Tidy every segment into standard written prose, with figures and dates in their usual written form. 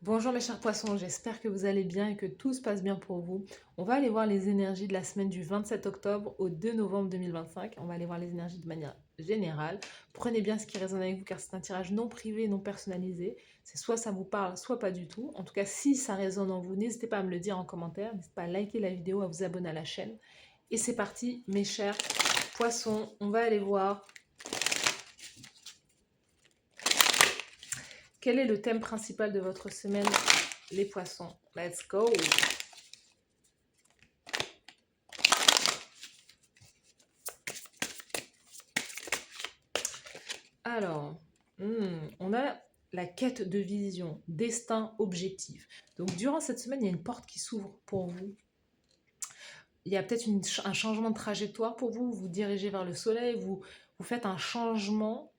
Bonjour mes chers poissons, j'espère que vous allez bien et que tout se passe bien pour vous. On va aller voir les énergies de la semaine du 27 octobre au 2 novembre 2025. On va aller voir les énergies de manière générale. Prenez bien ce qui résonne avec vous car c'est un tirage non privé, non personnalisé. C'est soit ça vous parle, soit pas du tout. En tout cas, si ça résonne en vous, n'hésitez pas à me le dire en commentaire. N'hésitez pas à liker la vidéo, à vous abonner à la chaîne. Et c'est parti mes chers poissons, on va aller voir quel est le thème principal de votre semaine, les poissons. Let's go! Alors, on a la quête de vision, destin, objectif. Donc, durant cette semaine, il y a une porte qui s'ouvre pour vous. Il y a peut-être un changement de trajectoire pour vous. Vous dirigez vers le soleil, vous faites un changement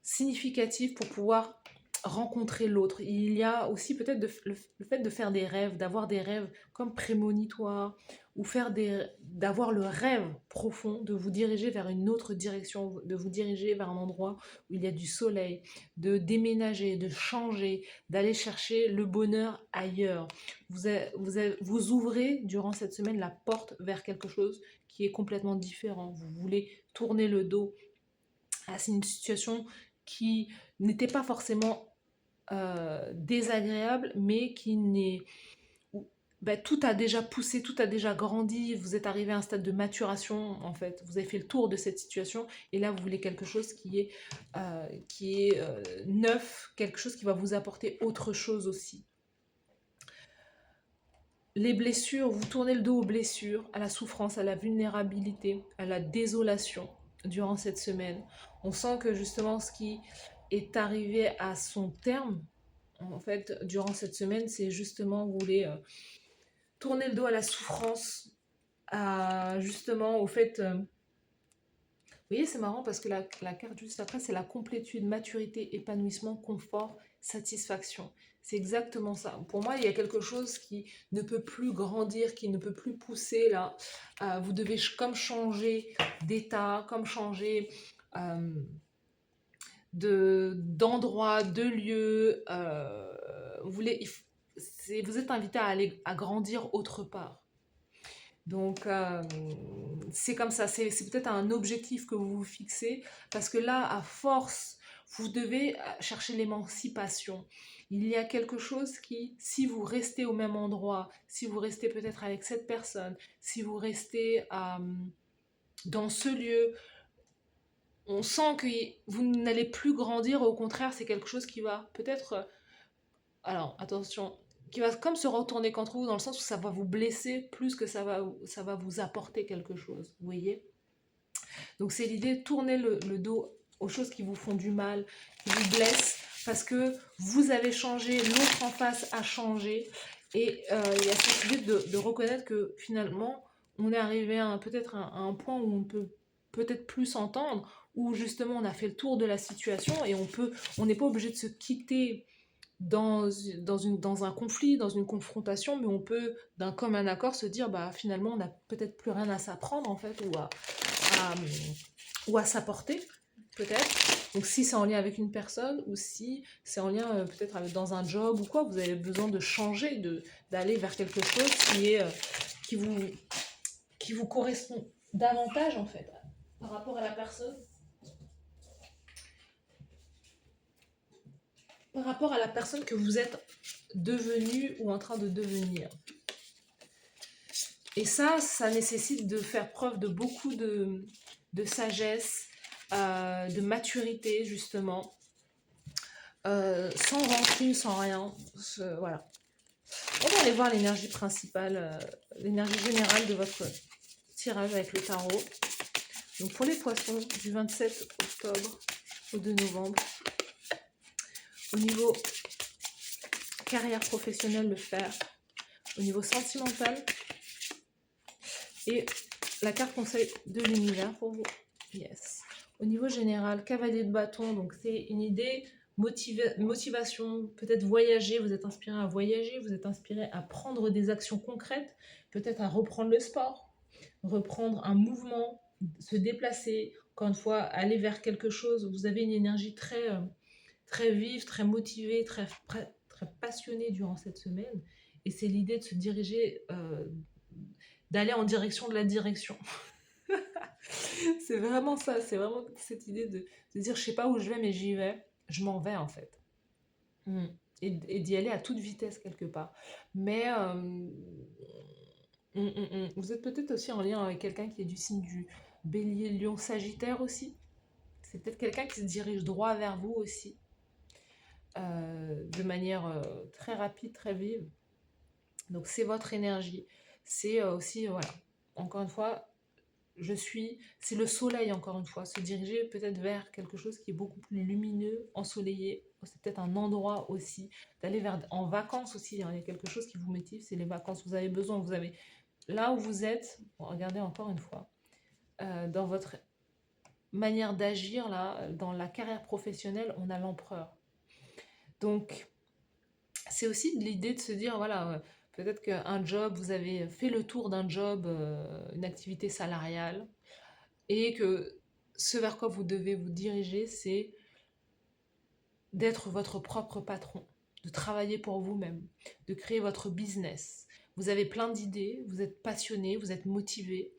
significatif pour pouvoir rencontrer l'autre. Il y a aussi peut-être le fait de faire des rêves, d'avoir des rêves comme prémonitoires, ou d'avoir le rêve profond de vous diriger vers une autre direction, de vous diriger vers un endroit où il y a du soleil, de déménager, de changer, d'aller chercher le bonheur ailleurs. Vous ouvrez durant cette semaine la porte vers quelque chose qui est complètement différent. Vous voulez tourner le dos à une situation qui n'était pas forcément désagréable, mais qui n'est... tout a déjà poussé, tout a déjà grandi, vous êtes arrivé à un stade de maturation, en fait. Vous avez fait le tour de cette situation, et là, vous voulez quelque chose qui est neuf, quelque chose qui va vous apporter autre chose aussi. Les blessures, vous tournez le dos aux blessures, à la souffrance, à la vulnérabilité, à la désolation durant cette semaine. On sent que justement ce qui est arrivé à son terme, en fait, durant cette semaine, c'est justement, vous voulez tourner le dos à la souffrance, justement au fait... vous voyez, c'est marrant parce que la carte juste après, c'est la complétude, maturité, épanouissement, confort, satisfaction. C'est exactement ça. Pour moi, il y a quelque chose qui ne peut plus grandir, qui ne peut plus pousser là. Vous devez comme changer d'état, comme changer euh, d'endroit, de lieu. Vous êtes invité à aller à grandir autre part. Donc, c'est comme ça, c'est peut-être un objectif que vous vous fixez, parce que là, à force, vous devez chercher l'émancipation. Il y a quelque chose qui, si vous restez au même endroit, si vous restez peut-être avec cette personne, si vous restez dans ce lieu, on sent que vous n'allez plus grandir, au contraire, c'est quelque chose qui va peut-être alors, attention, qui va comme se retourner contre vous dans le sens où ça va vous blesser plus que ça va vous apporter quelque chose, vous voyez? Donc c'est l'idée, tournez le dos aux choses qui vous font du mal, qui vous blessent, parce que vous avez changé, l'autre en face a changé, et il y a cette idée de reconnaître que finalement, on est arrivé peut-être à un point où on peut peut-être plus s'entendre, où justement on a fait le tour de la situation, et on n'est pas obligé de se quitter dans un conflit, dans une confrontation, mais on peut, d'un commun accord, se dire, bah, finalement, on n'a peut-être plus rien à s'apprendre, en fait, à, ou à s'apporter, peut-être. Donc, si c'est en lien avec une personne, ou si c'est en lien peut-être dans un job ou quoi, vous avez besoin de changer, d'aller vers quelque chose qui vous, qui vous correspond davantage, en fait, par rapport à la personne, que vous êtes devenu ou en train de devenir. Et ça nécessite de faire preuve de beaucoup de sagesse, de maturité, justement, sans rancune, sans rien. Voilà. On va aller voir l'énergie principale, l'énergie générale de votre tirage avec le tarot. Donc pour les poissons, du 27 octobre au 2 novembre, au niveau carrière professionnelle, le fer, au niveau sentimental, et la carte conseil de l'univers pour vous. Yes. Au niveau général, cavalier de bâton, donc c'est une idée, motivation, peut-être voyager, vous êtes inspiré à voyager, vous êtes inspiré à prendre des actions concrètes, peut-être à reprendre le sport, reprendre un mouvement, se déplacer, encore une fois, aller vers quelque chose. Vous avez une énergie très, très vive, très motivée, très passionnée durant cette semaine. Et c'est l'idée de se diriger, d'aller en direction de la direction. C'est vraiment ça, c'est vraiment cette idée de dire je sais pas où je vais, mais j'y vais, je m'en vais en fait. Mm. Et d'y aller à toute vitesse quelque part. Mais vous êtes peut-être aussi en lien avec quelqu'un qui est du signe du bélier, lion, sagittaire aussi. C'est peut-être quelqu'un qui se dirige droit vers vous aussi, de manière très rapide, très vive. Donc c'est votre énergie. C'est aussi, voilà, encore une fois, c'est le soleil encore une fois, se diriger peut-être vers quelque chose qui est beaucoup plus lumineux, ensoleillé. C'est peut-être un endroit aussi, d'aller vers, en vacances aussi, hein. Il y a quelque chose qui vous motive, c'est les vacances. Vous avez besoin, vous avez, là où vous êtes, regardez encore une fois, dans votre manière d'agir, là, dans la carrière professionnelle, on a l'empereur. Donc, c'est aussi de l'idée de se dire, voilà, peut-être qu'un job, vous avez fait le tour d'un job, une activité salariale, et que ce vers quoi vous devez vous diriger, c'est d'être votre propre patron, de travailler pour vous-même, de créer votre business. Vous avez plein d'idées, vous êtes passionné, vous êtes motivé,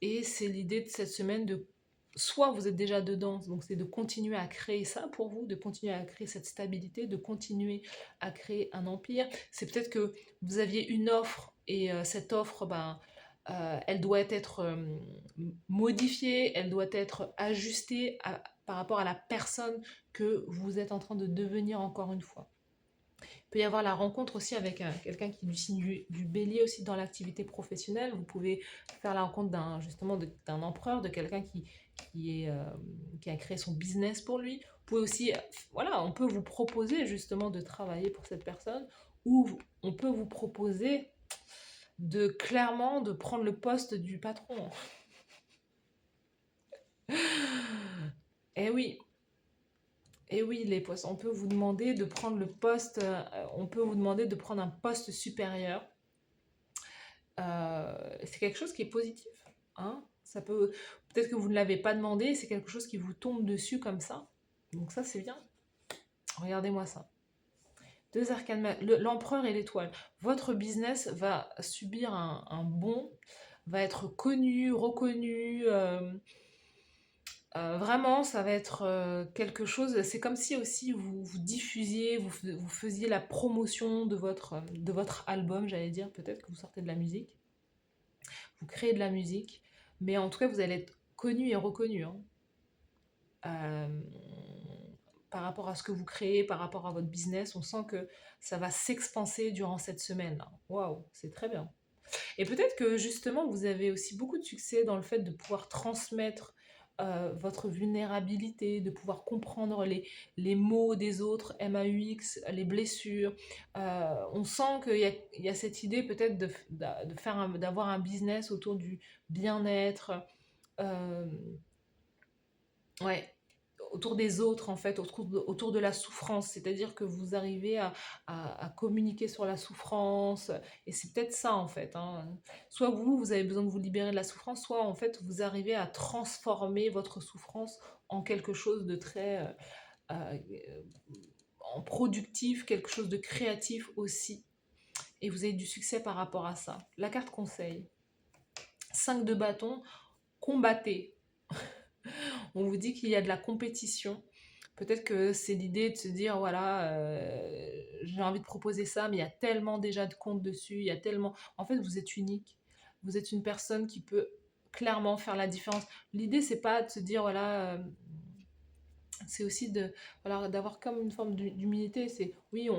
et c'est l'idée de cette semaine de soit vous êtes déjà dedans, donc c'est de continuer à créer ça pour vous, de continuer à créer cette stabilité, de continuer à créer un empire. C'est peut-être que vous aviez une offre et cette offre, ben, elle doit être modifiée, elle doit être ajustée par rapport à la personne que vous êtes en train de devenir encore une fois. Il peut y avoir la rencontre aussi avec quelqu'un qui est du signe du bélier aussi dans l'activité professionnelle. Vous pouvez faire la rencontre d'un empereur, de quelqu'un qui a créé son business pour lui. Vous pouvez aussi, voilà, on peut vous proposer justement de travailler pour cette personne, ou on peut vous proposer clairement de prendre le poste du patron. Eh oui, et oui, les postes, on peut vous demander de prendre le poste, on peut vous demander de prendre un poste supérieur. C'est quelque chose qui est positif, hein. Ça peut, peut-être que vous ne l'avez pas demandé, c'est quelque chose qui vous tombe dessus comme ça. Donc ça, c'est bien. Regardez-moi ça. Deux arcanes, l'empereur et l'étoile. Votre business va subir un bond, va être connu, reconnu. Vraiment, ça va être quelque chose. C'est comme si aussi vous diffusiez, vous faisiez la promotion de votre album, j'allais dire. Peut-être que vous sortez de la musique, vous créez de la musique, mais en tout cas, vous allez être connu et reconnu, hein. Euh, Par rapport à ce que vous créez, par rapport à votre business, on sent que ça va s'expanser durant cette semaine-là. Waouh, c'est très bien. Et peut-être que justement, vous avez aussi beaucoup de succès dans le fait de pouvoir transmettre votre vulnérabilité, de pouvoir comprendre les mots des autres, MAUX, les blessures. On sent qu'il y a cette idée peut-être d'avoir un business autour du bien-être, euh, ouais, autour des autres en fait, autour de la souffrance, c'est-à-dire que vous arrivez à communiquer sur la souffrance, et c'est peut-être ça en fait, hein. Soit vous avez besoin de vous libérer de la souffrance, soit en fait vous arrivez à transformer votre souffrance en quelque chose de très en productif, quelque chose de créatif aussi, et vous avez du succès par rapport à ça. La carte conseil, 5 de bâton, combattez. On vous dit qu'il y a de la compétition. Peut-être que c'est l'idée de se dire, voilà, j'ai envie de proposer ça, mais il y a tellement déjà de comptes dessus, il y a tellement... En fait, vous êtes unique. Vous êtes une personne qui peut clairement faire la différence. L'idée, c'est pas de se dire, voilà, c'est aussi voilà, d'avoir comme une forme d'humilité. C'est, oui,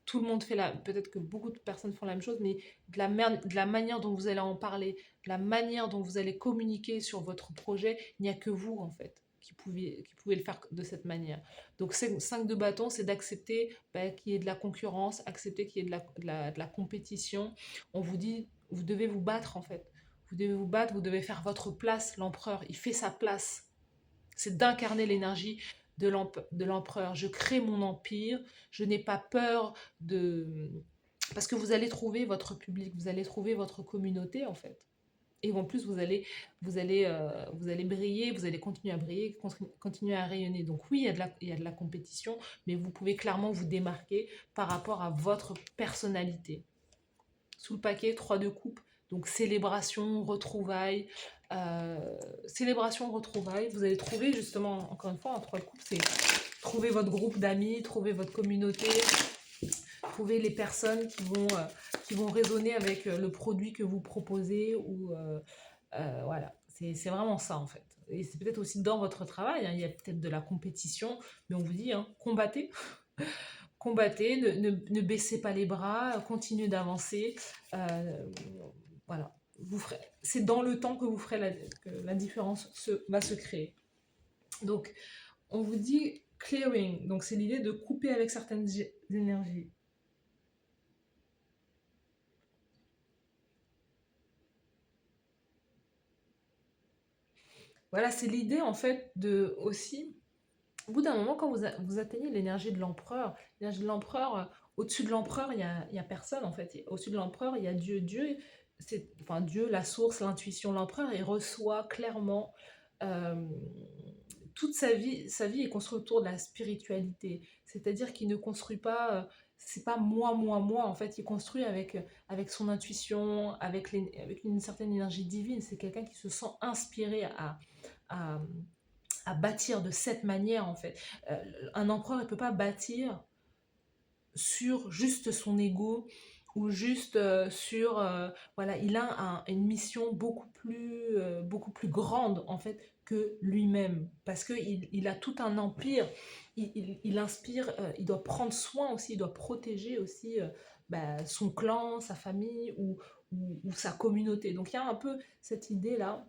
tout le monde fait peut-être que beaucoup de personnes font la même chose, mais de la manière dont vous allez en parler, de la manière dont vous allez communiquer sur votre projet, il n'y a que vous, en fait, qui pouvez le faire de cette manière. Donc, 5 de bâton, c'est d'accepter qu'il y ait de la concurrence, accepter qu'il y ait de la compétition. On vous dit, vous devez vous battre, en fait. Vous devez vous battre, vous devez faire votre place. L'empereur, il fait sa place. C'est d'incarner l'énergie de l'empereur. Je crée mon empire, je n'ai pas peur de... Parce que vous allez trouver votre public, vous allez trouver votre communauté en fait. Et en plus, vous allez briller, vous allez continuer à briller, continuer à rayonner. Donc oui, il y a de la compétition, mais vous pouvez clairement vous démarquer par rapport à votre personnalité. Sous le paquet, 3 de coupe, donc célébration, retrouvailles. Vous allez trouver justement, encore une fois, en 3 de coupe, c'est trouver votre groupe d'amis, trouver votre communauté, trouver les personnes qui vont résonner avec le produit que vous proposez ou voilà, c'est vraiment ça en fait. Et c'est peut-être aussi dans votre travail, hein, il y a peut-être de la compétition, mais on vous dit, hein, combattez, combattez, ne baissez pas les bras, continuez d'avancer. Voilà, c'est dans le temps que vous ferez que la différence va se créer. Donc, on vous dit clearing, donc c'est l'idée de couper avec certaines énergies. Voilà, c'est l'idée en fait de aussi, au bout d'un moment, quand vous atteignez l'énergie de l'empereur, au-dessus de l'empereur, il y a personne en fait. Au-dessus de l'empereur, il y a Dieu. Dieu, c'est, enfin Dieu, la source, l'intuition. L'empereur, il reçoit clairement euh, toute sa vie est construite autour de la spiritualité. C'est-à-dire qu'il ne construit pas, c'est pas moi, moi, moi. En fait, il construit avec son intuition, avec une certaine énergie divine. C'est quelqu'un qui se sent inspiré à, à bâtir de cette manière, en fait. Un empereur, il ne peut pas bâtir sur juste son ego ou juste sur voilà, il a une mission beaucoup plus grande en fait que lui-même parce que il a tout un empire, il inspire, il doit prendre soin aussi, il doit protéger aussi bah, son clan, sa famille ou sa communauté. Donc il y a un peu cette idée là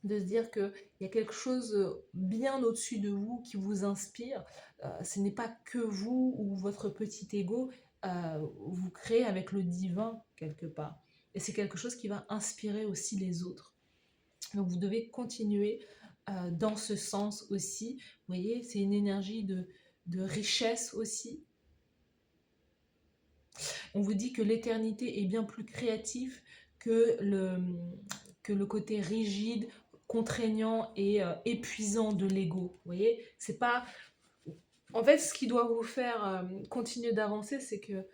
de se dire qu'il y a quelque chose bien au-dessus de vous qui vous inspire. Ce n'est pas que vous ou votre petit ego, vous créez avec le divin quelque part. Et c'est quelque chose qui va inspirer aussi les autres. Donc vous devez continuer dans ce sens aussi. Vous voyez, c'est une énergie de richesse aussi. On vous dit que l'éternité est bien plus créative que que le côté rigide, contraignant et épuisant de l'ego. Vous voyez, c'est pas. En fait, ce qui doit vous faire continuer d'avancer, c'est que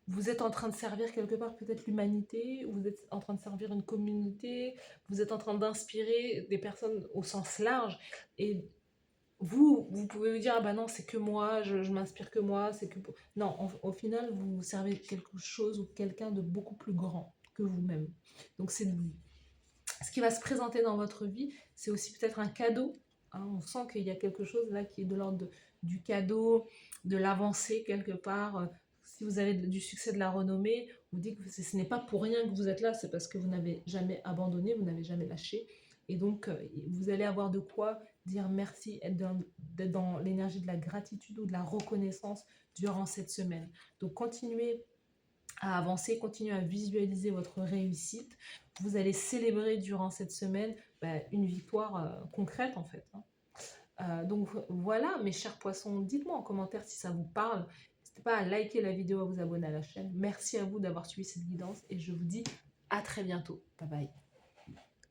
vous êtes en train de servir quelque part peut-être l'humanité, vous êtes en train de servir une communauté, vous êtes en train d'inspirer des personnes au sens large, et vous pouvez vous dire, ah bah non, c'est que moi, je m'inspire que moi, c'est que... Non, au final, vous servez quelque chose ou quelqu'un de beaucoup plus grand que vous-même. Donc c'est ce qui va se présenter dans votre vie, c'est aussi peut-être un cadeau. Hein, on sent qu'il y a quelque chose là qui est de l'ordre du cadeau, de l'avancée quelque part. Si vous avez du succès, de la renommée, vous dites que ce n'est pas pour rien que vous êtes là, c'est parce que vous n'avez jamais abandonné, vous n'avez jamais lâché. Et donc, vous allez avoir de quoi dire merci, d'être dans l'énergie de la gratitude ou de la reconnaissance durant cette semaine. Donc, continuez à avancer, continuez à visualiser votre réussite. Vous allez célébrer durant cette semaine une victoire concrète en fait. Hein. Donc voilà, mes chers poissons, dites-moi en commentaire si ça vous parle. N'hésitez pas à liker la vidéo, à vous abonner à la chaîne. Merci à vous d'avoir suivi cette guidance et je vous dis à très bientôt. Bye bye.